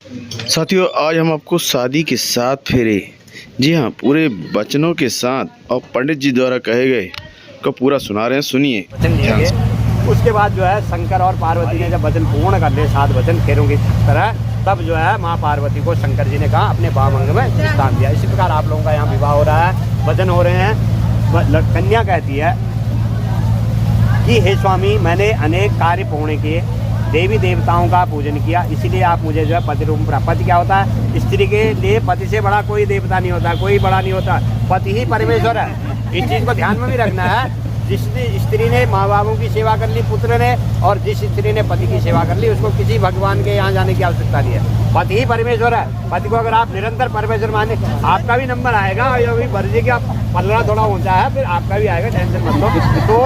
साथियों, आज हम आपको शादी के 7 फेरे, जी हाँ, पूरे वचनों के साथ और पंडित जी द्वारा कहे गए को पूरा सुना रहे हैं। सुनिए ध्यान से। उसके बाद जो है शंकर और पार्वती ने जब वचन पूर्ण कर लिए 7 वचन फेरों की तरह, तब जो है माँ पार्वती को शंकर जी ने कहा अपने वामंग में स्थान दिया। इसी प्रकार आप लोगों का यहाँ विवाह हो रहा है, वचन हो रहे हैं। कन्या कहती है कि हे स्वामी, मैंने अनेक कार्य पूर्ण किए, देवी देवताओं का पूजन किया, इसीलिए आप मुझे जो है पति रूप में। पति क्या होता है? स्त्री के लिए पति से बड़ा कोई देवता नहीं होता, कोई बड़ा नहीं होता, पति ही परमेश्वर है। इस चीज़ को ध्यान में भी रखना है। जिस स्त्री ने माँ बापों की सेवा कर ली, पुत्र ने, और जिस स्त्री ने पति की सेवा कर ली, उसको किसी भगवान के यहाँ जाने की आवश्यकता नहीं है। पति ही परमेश्वर है। पति को अगर आप निरंतर परमेश्वर माने, आपका भी नंबर आएगा। और भरजी का पल्ला थोड़ा ऊंचा है, फिर आपका भी आएगा, टेंशन मत लो। तो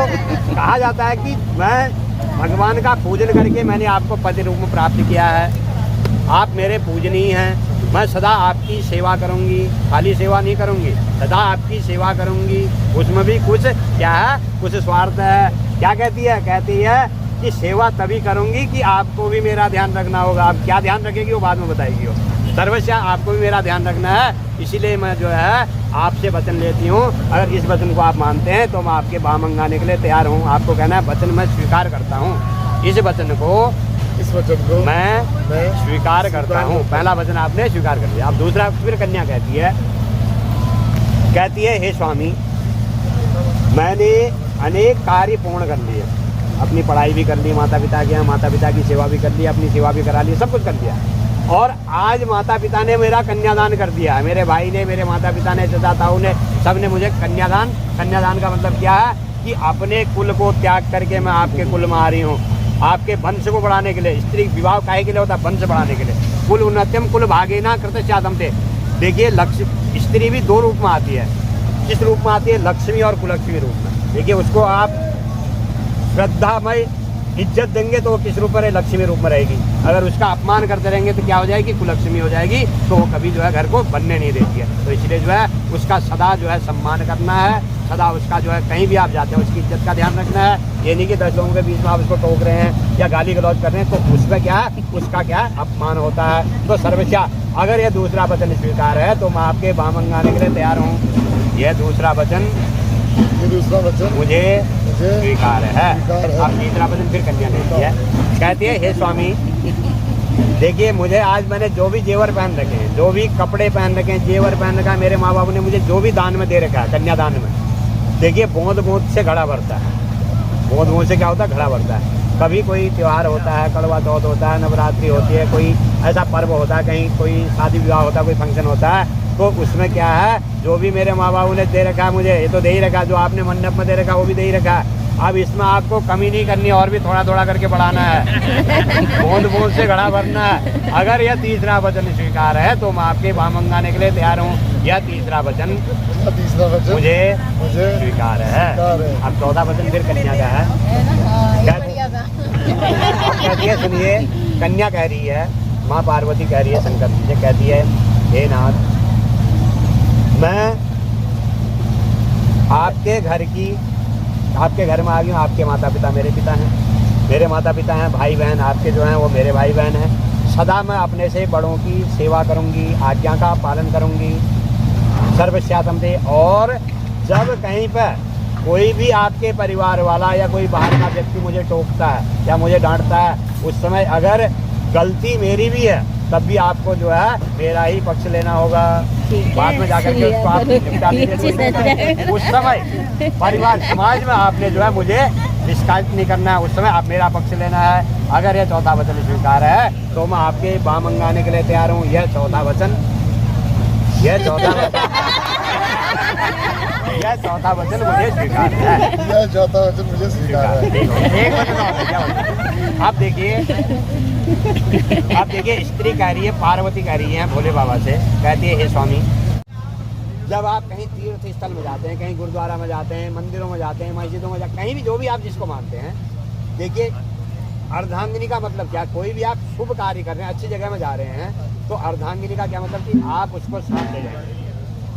कहा जाता है कि मैं भगवान का पूजन करके मैंने आपको पति रूप में प्राप्त किया है। आप मेरे पूजनीय हैं। मैं सदा आपकी सेवा करूंगी, खाली सेवा नहीं करूंगी, सदा आपकी सेवा करूंगी। उसमें भी कुछ क्या है? कुछ स्वार्थ है। क्या कहती है? कहती है कि सेवा तभी करूंगी कि आपको भी मेरा ध्यान रखना होगा। आप क्या ध्यान रखेगी वो बाद में बताएगी। वो सर्वस्या आपको भी मेरा ध्यान रखना है, इसीलिए मैं जो है आपसे वचन लेती हूँ। अगर इस वचन को आप मानते हैं तो मैं आपके वामंग आने के लिए तैयार हूँ। आपको कहना है वचन मैं स्वीकार करता हूँ। इस वचन को मैं स्वीकार करता हूँ। पहला वचन आपने स्वीकार कर लिया। अब दूसरा फिर कन्या कहती है हे स्वामी, मैंने अनेक कार्य पूर्ण कर लिए, अपनी पढ़ाई भी कर ली, माता पिता के यहाँ माता पिता की सेवा भी कर ली, अपनी सेवा भी करा ली, सब कुछ कर लिया। और आज माता पिता ने मेरा कन्यादान कर दिया है। मेरे भाई ने, मेरे माता पिता ने, चाचा ताऊ ने, सब ने मुझे कन्यादान का मतलब क्या है कि अपने कुल को त्याग करके मैं आपके कुल में आ रही हूँ, आपके वंश को बढ़ाने के लिए। स्त्री विवाह काहे के लिए होता है? वंश बढ़ाने के लिए। कुल उन्नत्यम कुल भागेना कृत चादम थे। देखिए, लक्ष्मी स्त्री भी 2 रूप में आती है। किस रूप में आती है? लक्ष्मी और कुलक्ष्मी रूप में। देखिए, उसको आप श्रद्धामय इज्जत देंगे तो वो किस रूप में? लक्ष्मी रूप में रहेगी। अगर उसका अपमान करते रहेंगे तो क्या हो जाएगी? कुलक्ष्मी हो जाएगी। तो वो कभी जो है घर को बनने नहीं देती है। तो इसलिए जो है उसका सदा जो है सम्मान करना है। सदा उसका जो है कहीं भी आप जाते हैं उसकी इज्जत का ध्यान रखना है। ये नहीं कि 10 लोगों के बीच में आप उसको टोक रहे हैं या गाली गलौज कर रहे हैं, तो उसमें क्या है? उसका क्या है? अपमान होता है। तो सर्वस्या अगर ये दूसरा वचन स्वीकार है तो मैं आपके वामंग आने के लिए तैयार हूँ। यह दूसरा वचन मुझे स्वीकार है। अब तीसरा वचन फिर कन्या लेती है। कहती है हे स्वामी, देखिए, मुझे आज मैंने जो भी जेवर पहन रखे हैं, जो भी कपड़े पहन रखे हैं, जेवर पहन रखा है, मेरे माँ बाप ने मुझे जो भी दान में दे रखा है, कन्यादान में, देखिए बूंद बूंद से घड़ा भरता है। बूंद बूंद से क्या होता है? घड़ा भरता है। कभी कोई त्यौहार होता है, कड़वा चौथ होता है, नवरात्रि होती है, कोई ऐसा पर्व होता है, कहीं कोई शादी विवाह होता है, कोई फंक्शन होता है, तो उसमें क्या है? जो भी मेरे माँ बाप ने दे रखा है मुझे, ये तो दे ही रखा, जो आपने मंडप में दे रखा वो भी दे ही रखा है। अब इसमें आपको कमी नहीं करनी, और भी थोड़ा थोड़ा करके बढ़ाना है। बूंद बूंद से घड़ा भरना है। अगर यह तीसरा वचन स्वीकार है तो मैं आपके वामंग आने के लिए तैयार हूँ। यह तीसरा वचन मुझे स्वीकार है। अब चौथा वचन फिर कन्या का है। कहती है, सुनिए, कन्या कह रही है, माँ पार्वती कह रही है शंकर जी से, कहती है हे नाथ, मैं आपके घर में आ गई हूँ। आपके माता पिता मेरे पिता हैं, मेरे माता पिता हैं, भाई बहन आपके जो हैं वो मेरे भाई बहन हैं। सदा मैं अपने से बड़ों की सेवा करूँगी, आज्ञा का पालन करूँगी, सर्वस्यातम थे। और जब कहीं पर कोई भी आपके परिवार वाला या कोई बाहर का व्यक्ति मुझे टोकता है या मुझे डांटता है, उस समय अगर गलती मेरी भी है तब भी आपको जो है मेरा ही पक्ष लेना होगा। बाद में जाकर के उसको आप निपटा लीजिए। उस समय परिवार समाज में आपने जो है मुझे डिस्कास्ट नहीं करना है, उस समय आप मेरा पक्ष लेना है। अगर यह चौथा वचन स्वीकार है तो मैं आपके वामंग आने के लिए तैयार हूँ। यह चौथा वचन मुझे स्वीकार है। यह चौथा वचन मुझे स्वीकार है। एक वचन और है, क्या वचन? आप देखिए, स्त्री कह रही है, पार्वती कह रही है भोले बाबा से, कहती है हे स्वामी, जब आप कहीं तीर्थ स्थल में जाते हैं, कहीं गुरुद्वारा में जाते हैं, मंदिरों में जाते हैं, मस्जिदों में जाते हैं, कहीं भी जो भी आप जिसको मानते हैं, देखिए अर्धांगिनी का मतलब क्या? कोई भी आप शुभ कार्य कर रहे हैं, अच्छी जगह में जा रहे हैं, तो अर्धांगिनी का क्या मतलब कि आप उसको साथ ले जाएंगे,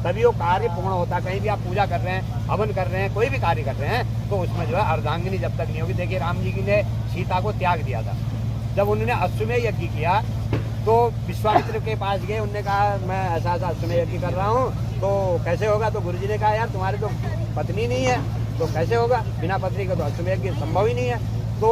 तभी वो कार्य पूर्ण होता है। कहीं भी आप पूजा कर रहे हैं, हवन कर रहे हैं, कोई भी कार्य कर रहे हैं, तो उसमें जो है अर्धांगिनी जब तक नहीं होगी। देखिए, राम जी ने सीता को त्याग दिया था। जब उन्होंने अश्वमेध यज्ञ किया तो विश्वामित्र के पास गए, उनने कहा मैं ऐसा ऐसा अश्वमेध यज्ञ कर रहा हूँ, तो कैसे होगा? तो गुरुजी ने कहा यार तुम्हारी तो पत्नी नहीं है, तो कैसे होगा? बिना पत्नी का तो अश्वमेध यज्ञ संभव ही नहीं है। तो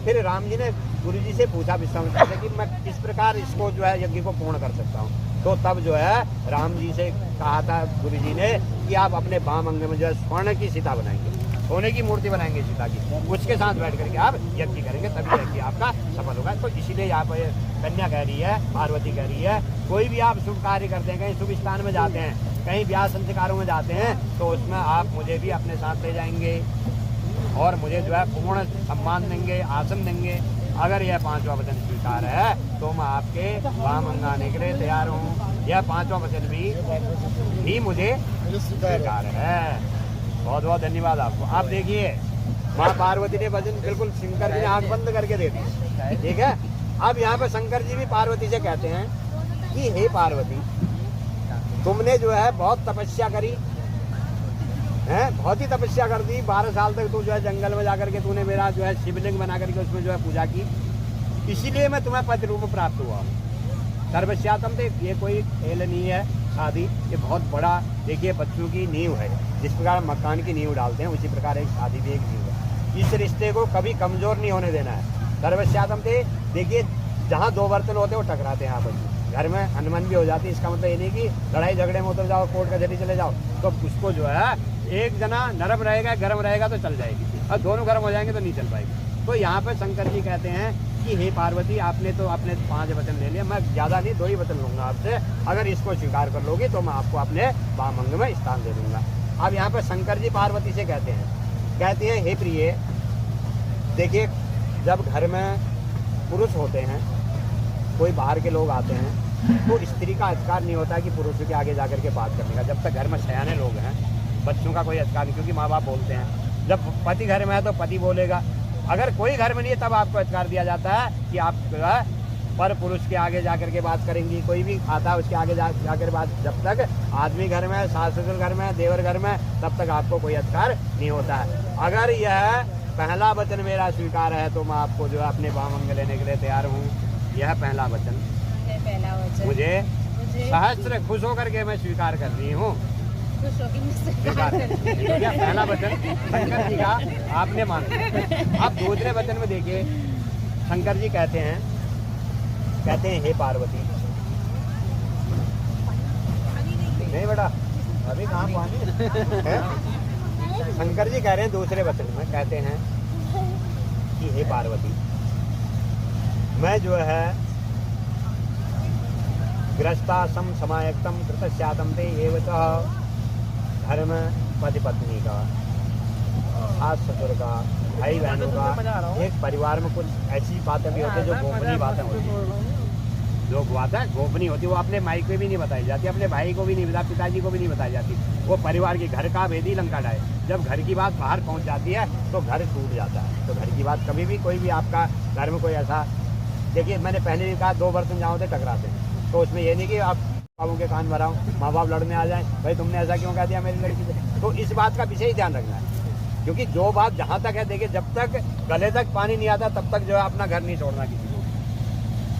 फिर राम जी ने गुरुजी से पूछा विश्वामित्र से कि मैं किस प्रकार इसको जो है यज्ञ को पूर्ण कर सकता हूँ। तो तब जो है राम जी से कहा था गुरुजी ने कि आप अपने वाम अंग में जो है स्वर्ण की सीता बनाएंगे, सोने की मूर्ति बनाएंगे सीता की, उसके साथ बैठ करके आप यज्ञ करेंगे, तभी यज्ञ आपका सफल होगा। तो इसीलिए यहाँ पर कन्या कह रही है, पार्वती कह रही है, कोई भी आप शुभ कार्य करते हैं, कहीं शुभ स्थान में जाते हैं, कहीं ब्याह संस्कारों में जाते हैं, तो उसमें आप मुझे भी अपने साथ ले जाएंगे और मुझे जो है पूर्ण सम्मान देंगे, आसन देंगे। अगर यह पांचवा वचन स्वीकार है तो मैं आपके वाम अंग आने के लिए तैयार हूँ। यह पांचवा वचन भी मुझे मुझे स्वीकार है। स्वीकार है। बहुत बहुत धन्यवाद आपको। आप देखिए माँ पार्वती ने वचन बिल्कुल शंकर जी ने आंख बंद करके दे दी, ठीक है। अब यहाँ पे शंकर जी भी पार्वती से कहते हैं कि हे पार्वती, तुमने जो है बहुत तपस्या करी है, बहुत ही तपस्या कर दी। 12 साल तक तू जो है जंगल में जाकर के तूने मेरा जो है शिवलिंग बना करके उसमें जो है पूजा की, इसीलिए मैं तुम्हें पति रूप प्राप्त हुआ। सर्वस्यातम थे, ये कोई खेल नहीं है शादी, ये बहुत बड़ा देखिए बच्चों की नींव है। जिस प्रकार मकान की नींव डालते हैं उसी प्रकार एक शादी भी एक नींव है। इस रिश्ते को कभी कमजोर नहीं होने देना है। सर्वस्यातम थे, देखिए जहाँ दो बर्तन होते हैं वो टकराते हैं आपस में, घर में अनबन भी हो जाती है। इसका मतलब ये नहीं कि लड़ाई झगड़े में उतर जाओ, कोर्ट कचहरी चले जाओ, तो उसको जो है एक जना नरम रहेगा, गर्म रहेगा तो चल जाएगी, और दोनों गर्म हो जाएंगे तो नहीं चल पाएगी। तो यहाँ पे शंकर जी कहते हैं कि हे पार्वती, आपने तो अपने 5 वचन ले लिया, मैं ज़्यादा नहीं 2 ही वचन लूँगा आपसे। अगर इसको स्वीकार कर लोगी तो मैं आपको अपने वाम अंग में स्थान दे दूँगा। अब यहाँ पे शंकर जी पार्वती से कहते हैं हे प्रिय, देखिए जब घर में पुरुष होते हैं, कोई बाहर के लोग आते हैं, तो स्त्री का अधिकार नहीं होता कि पुरुष के आगे जाकर के बात करने का। जब तक घर में सयाने लोग हैं, बच्चों का कोई अधिकार नहीं, क्योंकि माँ बाप बोलते हैं। जब पति घर में है तो पति बोलेगा, अगर कोई घर में नहीं है तब आपको अधिकार दिया जाता है कि आप पर पुरुष के आगे जाकर के बात करेंगी। कोई भी आता है उसके आगे जाकर बात, जब तक आदमी घर में, सास ससुर घर में, देवर घर में, तब तक आपको कोई अधिकार नहीं होता है। अगर यह पहला वचन मेरा स्वीकार है तो मैं आपको जो है अपने वाम अंग लेने के लिए तैयार हूँ। यह पहला वचन मुझे सहस्त्र खुश होकर के मैं स्वीकार कर रही हूँ। पहला वचन शंकर जी का आपने माना। अब दूसरे वचन में देखिए शंकर जी कहते हैं हे पार्वती, नहीं बेटा अभी कहाँ पानी है? शंकर जी कह रहे हैं दूसरे वचन में, कहते हैं कि हे पार्वती, मैं जो है गृहस्थाश्रम समायक्तम कृतस्यातम ते एवं घर में पति पत्नी का, सास ससुर का, भाई बहनों का, एक परिवार में कुछ ऐसी बातें भी होती है जो गोपनीय बातें होती हैं। जो बातें गोपनीय होती है वो अपने माई को भी नहीं बताई जाती, अपने भाई को भी नहीं बताई, पिताजी को भी नहीं बताई जाती। वो परिवार की घर का भेदी लंका डाय। जब घर की बात बाहर पहुंच जाती है तो घर टूट जाता है। तो घर की बात कभी भी कोई भी आपका घर में कोई ऐसा, देखिए मैंने पहले भी कहा 2 बर्तन जहाँ होते टकराते हैं, तो उसमें ये नहीं कि आप बाबू के कान भराऊं, माँ बाप लड़ने आ जाए, भाई तुमने ऐसा क्यों कह दिया मेरी लड़की से। तो इस बात का विशेष ध्यान रखना है, क्योंकि जो बात जहाँ तक है, देखिए जब तक गले तक पानी नहीं आता तब तक जो है अपना घर नहीं छोड़ना किसी को,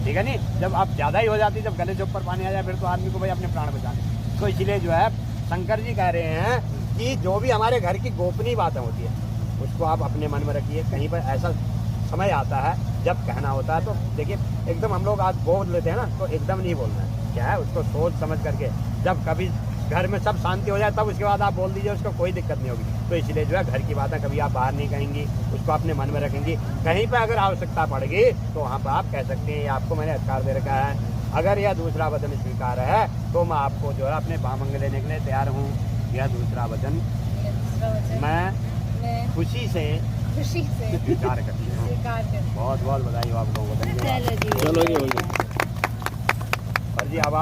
ठीक है नहीं। जब आप ज़्यादा ही हो जाती, जब गले के ऊपर पानी आ जाए फिर तो आदमी को भाई अपने प्राण बचाने। तो इसलिए जो है शंकर जी कह रहे हैं कि जो भी हमारे घर की गोपनीय बातें होती है उसको आप अपने मन में रखिए। कहीं पर ऐसा समय आता है जब कहना होता है तो देखिए एकदम हम लोग आज बोल लेते हैं ना, तो एकदम नहीं बोलना है। क्या है उसको सोच समझ करके, जब कभी घर में सब शांति हो जाए तब उसके बाद आप बोल दीजिए, उसको कोई दिक्कत नहीं होगी। तो इसलिए जो है घर की बातें कभी आप बाहर नहीं कहेंगी, उसको अपने मन में रखेंगी। कहीं पर अगर आवश्यकता पड़ेगी तो वहाँ पर आप कह सकते हैं, ये आपको मैंने अधिकार दे रखा है। अगर यह दूसरा वचन स्वीकार है तो मैं आपको जो है अपने वाम अंग लेने के लिए तैयार हूँ। यह दूसरा वचन मैं खुशी से स्वीकार करती हूँ। बहुत बहुत बधाई हो आप लोगों को। चलो जी और जी अब